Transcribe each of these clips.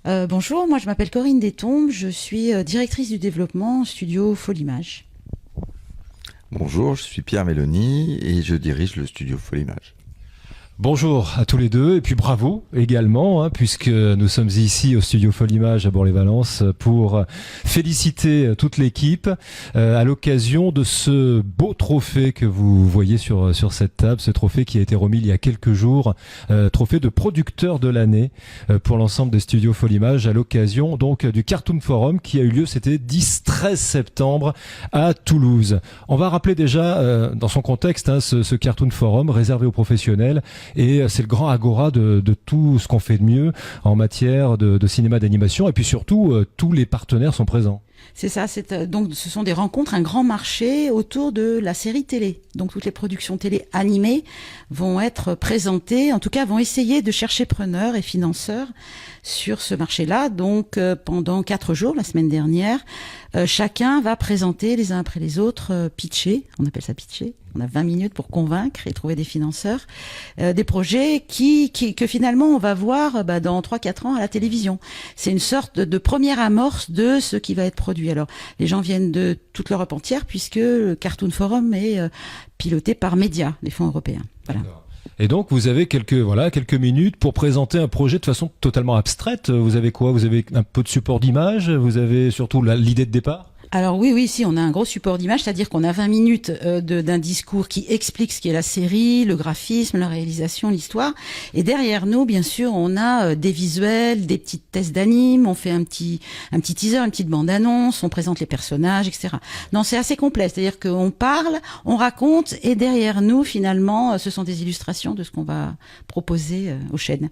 Bonjour, moi je m'appelle Corinne Détombes, je suis directrice du développement studio Folimage. Bonjour, je suis Pierre Mélony et je dirige le studio Folimage. Bonjour à tous les deux et puis bravo également puisque nous sommes ici au studio Folimage à Bourg-les-Valences pour féliciter toute l'équipe à l'occasion de ce beau trophée que vous voyez sur cette table, ce trophée qui a été remis il y a quelques jours, trophée de producteur de l'année pour l'ensemble des studios Folimage à l'occasion donc du Cartoon Forum qui a eu lieu, c'était 10-13 septembre à Toulouse. On va rappeler déjà dans son contexte ce Cartoon Forum réservé aux professionnels. Et c'est le grand agora de tout ce qu'on fait de mieux en matière de cinéma d'animation. Et puis surtout, tous les partenaires sont présents. C'est ça, donc ce sont des rencontres, un grand marché autour de la série télé. Donc toutes les productions télé animées vont être présentées, en tout cas vont essayer de chercher preneurs et financeurs sur ce marché-là. Donc pendant 4 jours, la semaine dernière, chacun va présenter les uns après les autres, pitcher, on appelle ça pitcher. On a 20 minutes pour convaincre et trouver des financeurs, des projets que finalement on va voir dans 3-4 ans à la télévision. C'est une sorte de première amorce de ce qui va être produit. Alors les gens viennent de toute l'Europe entière puisque le Cartoon Forum est piloté par Média, les fonds européens. Voilà. Et donc vous avez quelques minutes pour présenter un projet de façon totalement abstraite. Vous avez quoi? Vous avez un peu de support d'image? Vous avez surtout l'idée de départ? Alors oui, on a un gros support d'image, c'est-à-dire qu'on a 20 minutes d'un discours qui explique ce qu'est la série, le graphisme, la réalisation, l'histoire. Et derrière nous, bien sûr, on a des visuels, des petites tests d'anime, on fait un petit teaser, une petite bande-annonce, on présente les personnages, etc. Non, c'est assez complet, c'est-à-dire qu'on parle, on raconte, et derrière nous, finalement, ce sont des illustrations de ce qu'on va proposer aux chaînes.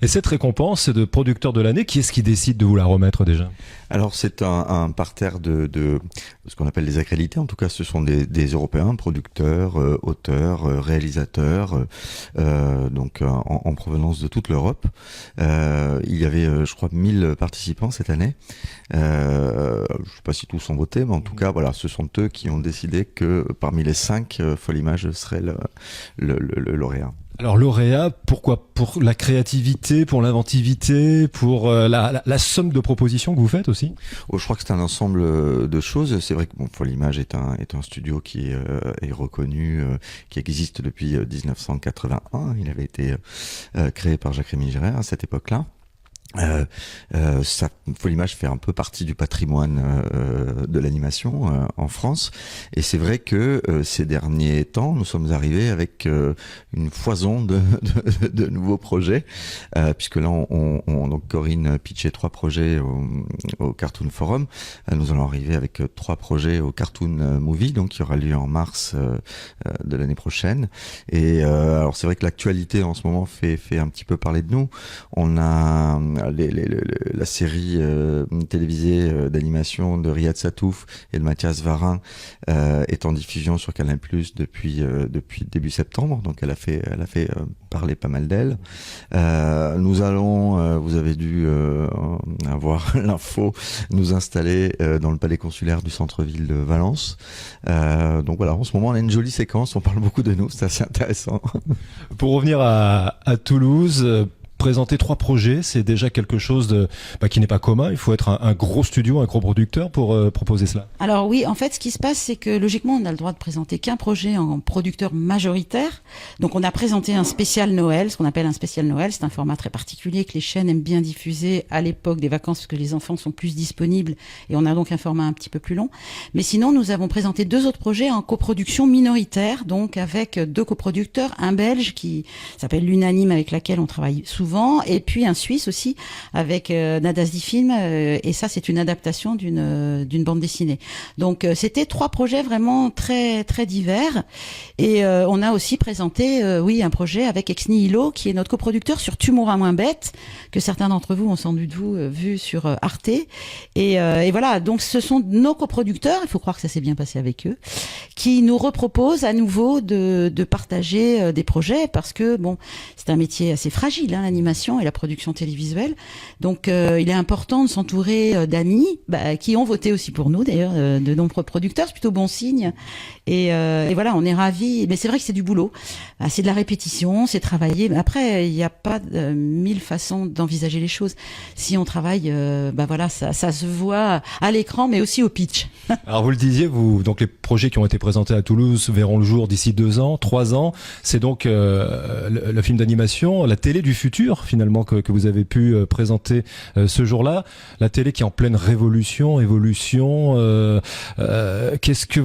Et cette récompense de producteur de l'année, qui est-ce qui décide de vous la remettre déjà? Alors c'est un parterre de ce qu'on appelle les accrédités. En tout cas, ce sont des Européens, producteurs, auteurs, réalisateurs, donc en provenance de toute l'Europe. Il y avait, je crois, 1000 participants cette année. Je ne sais pas si tous ont voté, mais en tout cas, voilà, ce sont eux qui ont décidé que parmi les 5, Folimage serait le lauréat. Alors lauréat, pourquoi? Pour la créativité, pour l'inventivité, pour la somme de propositions que vous faites aussi? Je crois que c'est un ensemble de choses. C'est vrai que Folimage est un studio qui est reconnu, qui existe depuis 1981. Il avait été créé par Jacques-Rémy Girard à cette époque-là. Folimage fait un peu partie du patrimoine de l'animation en France, et c'est vrai que ces derniers temps nous sommes arrivés avec une foison de nouveaux projets, puisque là donc Corinne pitchait 3 projets au Cartoon Forum. Nous allons arriver avec 3 projets au Cartoon Movie, donc qui aura lieu en mars de l'année prochaine. Et alors c'est vrai que l'actualité en ce moment fait un petit peu parler de nous. On a la série télévisée d'animation de Riyad Satouf et de Mathias Varin est en diffusion sur Canal+ depuis début septembre, donc elle a fait parler pas mal d'elle. Nous allons, vous avez dû avoir l'info, nous installer dans le palais consulaire du centre-ville de Valence. Donc voilà, en ce moment on a une jolie séquence, on parle beaucoup de nous, c'est assez intéressant. Pour revenir à Toulouse, présenter 3 projets, c'est déjà quelque chose qui n'est pas commun. Il faut être un gros studio, un gros producteur pour proposer cela. Alors oui, en fait, ce qui se passe, c'est que logiquement, on a le droit de présenter qu'un projet en producteur majoritaire. Donc on a présenté un spécial Noël, ce qu'on appelle un spécial Noël. C'est un format très particulier que les chaînes aiment bien diffuser à l'époque des vacances parce que les enfants sont plus disponibles et on a donc un format un petit peu plus long. Mais sinon, nous avons présenté 2 autres projets en coproduction minoritaire, donc avec 2 coproducteurs, un belge qui s'appelle l'Unanime avec laquelle on travaille souvent, et puis un Suisse aussi avec Nadasdi Film, et ça c'est une adaptation d'une bande dessinée. Donc c'était 3 projets vraiment très très divers, et on a aussi présenté un projet avec Ex Nihilo qui est notre coproducteur sur Tu mourras moins bête, que certains d'entre vous ont sans doute vu sur Arte, et voilà, donc ce sont nos coproducteurs, il faut croire que ça s'est bien passé avec eux, qui nous reproposent à nouveau de partager des projets, parce que bon, c'est un métier assez fragile, l'animation. l'animation et la production télévisuelle. Donc il est important de s'entourer d'amis qui ont voté aussi pour nous, d'ailleurs, de nombreux producteurs, c'est plutôt bon signe. Et voilà, on est ravis. Mais c'est vrai que c'est du boulot. C'est de la répétition, c'est travailler. Mais après, il n'y a pas 1000 façons d'envisager les choses. Si on travaille, voilà, ça se voit à l'écran, mais aussi au pitch. Alors vous le disiez, donc les projets qui ont été présentés à Toulouse verront le jour d'ici 2 ans, 3 ans. C'est donc le film d'animation, la télé du futur finalement que vous avez pu présenter ce jour-là. La télé qui est en pleine évolution.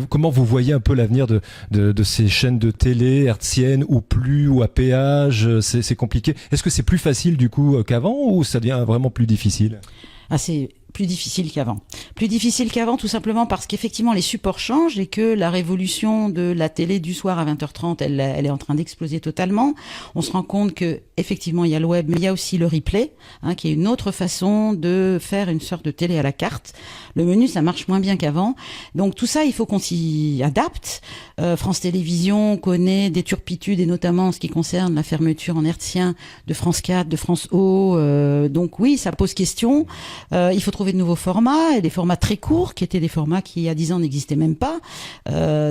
Comment vous voyez un peu l'avenir de ces chaînes de télé hertziennes ou plus ou à péage? C'est compliqué. Est-ce que c'est plus facile du coup qu'avant ou ça devient vraiment plus difficile? C'est plus difficile qu'avant. Plus difficile qu'avant tout simplement parce qu'effectivement les supports changent et que la révolution de la télé du soir à 20h30, elle est en train d'exploser totalement. On se rend compte que effectivement il y a le web, mais il y a aussi le replay, qui est une autre façon de faire une sorte de télé à la carte. Le menu, ça marche moins bien qu'avant. Donc tout ça, il faut qu'on s'y adapte. France Télévisions connaît des turpitudes et notamment en ce qui concerne la fermeture en hertzien de France 4, de France O. Donc oui, ça pose question. Il faut trouver de nouveaux formats et des formats très courts qui étaient des formats qui il y a 10 ans n'existaient même pas.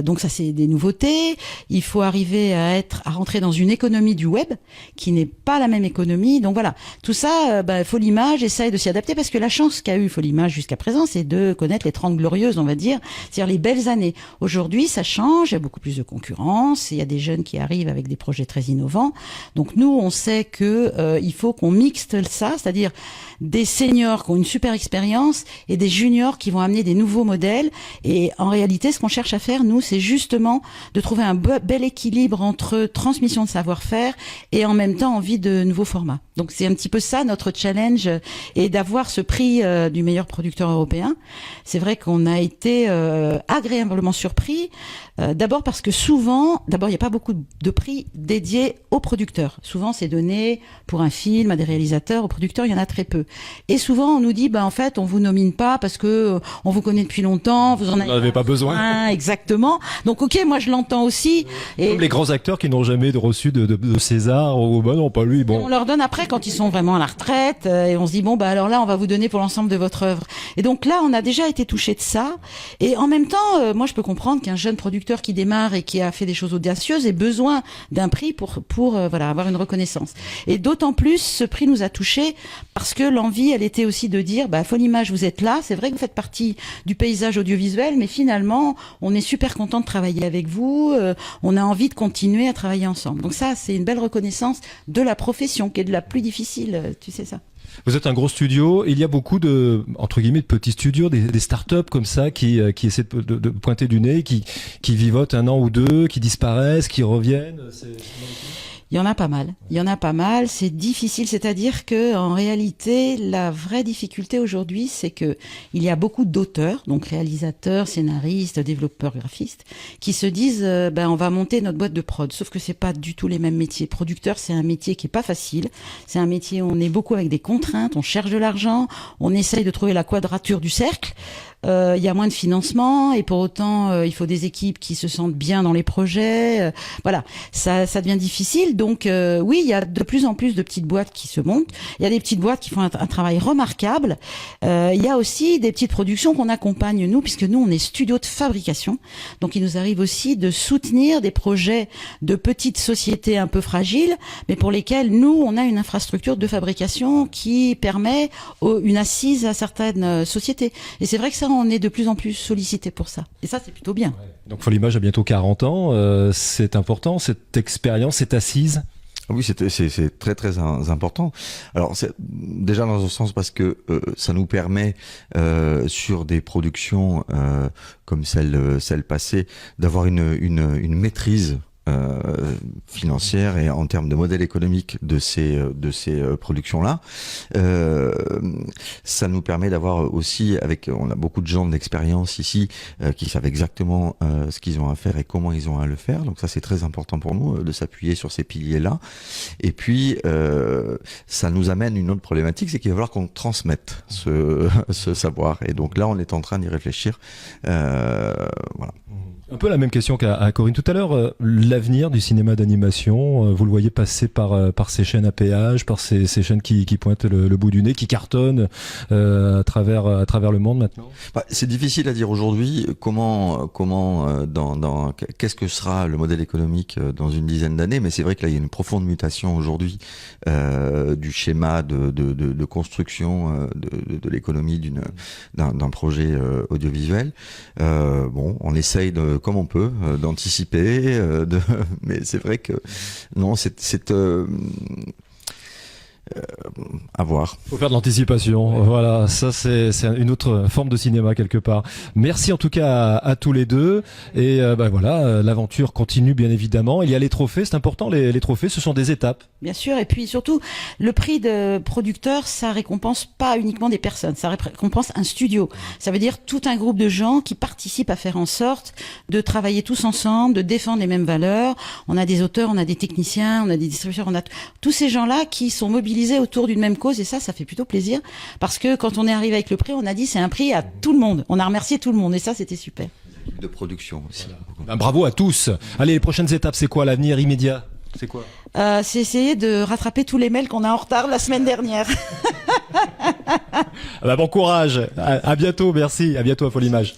Donc ça c'est des nouveautés. Il faut arriver à rentrer dans une économie du web qui n'est pas la même économie. Donc voilà, tout ça, Folimage essaye de s'y adapter parce que la chance qu'a eu Folimage jusqu'à présent, c'est de connaître les 30 glorieuses, on va dire, c'est-à-dire les belles années. Aujourd'hui, ça change, il y a beaucoup plus de concurrence, il y a des jeunes qui arrivent avec des projets très innovants. Donc nous, on sait que il faut qu'on mixte ça, c'est-à-dire des seniors qui ont une super expérience et des juniors qui vont amener des nouveaux modèles. Et en réalité, ce qu'on cherche à faire, nous, c'est justement de trouver un bel équilibre entre transmission de savoir-faire et en même temps envie de nouveaux formats. Donc c'est un petit peu ça notre challenge, et d'avoir ce prix du meilleur producteur européen. C'est vrai qu'on a été agréablement surpris. D'abord parce que souvent, il n'y a pas beaucoup de prix dédiés aux producteurs. Souvent, c'est donné pour un film à des réalisateurs, aux producteurs, il y en a très peu. Et souvent, on nous dit, en fait, on vous nomine pas parce que on vous connaît depuis longtemps, vous en avez pas besoin. Exactement. Donc, ok, moi je l'entends aussi. Et comme les grands acteurs qui n'ont jamais reçu de César, ou non, pas lui. Bon. On leur donne après quand ils sont vraiment à la retraite, et on se dit alors là, on va vous donner pour l'ensemble de votre œuvre. Et donc là, on a déjà été touché de ça. Et en même temps, moi, je peux comprendre qu'un jeune producteur qui démarre et qui a fait des choses audacieuses ait besoin d'un prix pour avoir une reconnaissance. Et d'autant plus, ce prix nous a touchés parce que l'envie, elle était aussi de dire, Folimage, vous êtes là, c'est vrai que vous faites partie du paysage audiovisuel, mais finalement, on est super content de travailler avec vous, on a envie de continuer à travailler ensemble. Donc ça, c'est une belle reconnaissance de la profession, qui est de la plus difficile, tu sais ça. Vous êtes un gros studio, il y a beaucoup de, entre guillemets, de petits studios, des startups comme ça qui essaient de pointer du nez, qui vivotent 1 an ou 2, qui disparaissent, qui reviennent. Il y en a pas mal. C'est difficile, c'est-à-dire que en réalité, la vraie difficulté aujourd'hui, c'est que il y a beaucoup d'auteurs, donc réalisateurs, scénaristes, développeurs, graphistes, qui se disent, on va monter notre boîte de prod. Sauf que c'est pas du tout les mêmes métiers. Producteur, c'est un métier qui est pas facile. C'est un métier où on est beaucoup avec des contraintes, on cherche de l'argent, on essaye de trouver la quadrature du cercle. Il y a moins de financement et pour autant il faut des équipes qui se sentent bien dans les projets. Voilà, ça devient difficile. Donc oui, il y a de plus en plus de petites boîtes qui se montent. Il y a des petites boîtes qui font un travail remarquable. Il y a aussi des petites productions qu'on accompagne nous, puisque nous on est studio de fabrication. Donc il nous arrive aussi de soutenir des projets de petites sociétés un peu fragiles, mais pour lesquelles nous on a une infrastructure de fabrication qui permet une assise à certaines sociétés. Et c'est vrai que ça, on est de plus en plus sollicité pour ça. Et ça, c'est plutôt bien. Ouais. Donc Folimage a bientôt 40 ans. C'est important, cette expérience, cette assise. Oui, c'est très très important. Alors c'est déjà dans un sens parce que ça nous permet sur des productions comme celle passée d'avoir une maîtrise financière et en termes de modèle économique de ces productions-là. Ça nous permet d'avoir aussi, on a beaucoup de gens d'expérience ici qui savent exactement ce qu'ils ont à faire et comment ils ont à le faire. Donc ça, c'est très important pour nous de s'appuyer sur ces piliers-là. Et puis, ça nous amène une autre problématique, c'est qu'il va falloir qu'on transmette ce savoir. Et donc là, on est en train d'y réfléchir. Voilà. Un peu la même question qu'à Corinne tout à l'heure. L'avenir du cinéma d'animation, vous le voyez passer par ces chaînes à péage, par ces chaînes qui pointent le bout du nez, qui cartonnent à travers le monde maintenant. C'est difficile à dire aujourd'hui comment qu'est-ce que sera le modèle économique dans une dizaine d'années, mais c'est vrai que là il y a une profonde mutation aujourd'hui du schéma de construction de l'économie d'un projet audiovisuel. On essaye comme on peut d'anticiper, mais c'est vrai que non, c'est à voir. Faut faire de l'anticipation. Ouais. Voilà, ça c'est une autre forme de cinéma quelque part. Merci en tout cas à tous les deux. Et voilà, l'aventure continue bien évidemment. Il y a les trophées, c'est important. Les trophées, ce sont des étapes. Bien sûr, et puis surtout, le prix de producteur, ça récompense pas uniquement des personnes, ça récompense un studio. Ça veut dire tout un groupe de gens qui participent à faire en sorte de travailler tous ensemble, de défendre les mêmes valeurs. On a des auteurs, on a des techniciens, on a des distributeurs, on a tous ces gens-là qui sont mobilisés autour d'une même cause, et ça fait plutôt plaisir, parce que quand on est arrivé avec le prix, on a dit c'est un prix à tout le monde. On a remercié tout le monde, et ça, c'était super. De production aussi. Voilà. Bravo à tous. Allez, les prochaines étapes, c'est quoi l'avenir immédiat? C'est quoi? C'est essayer de rattraper tous les mails qu'on a en retard la semaine dernière. Bon courage. À bientôt, merci. À bientôt à Folimage.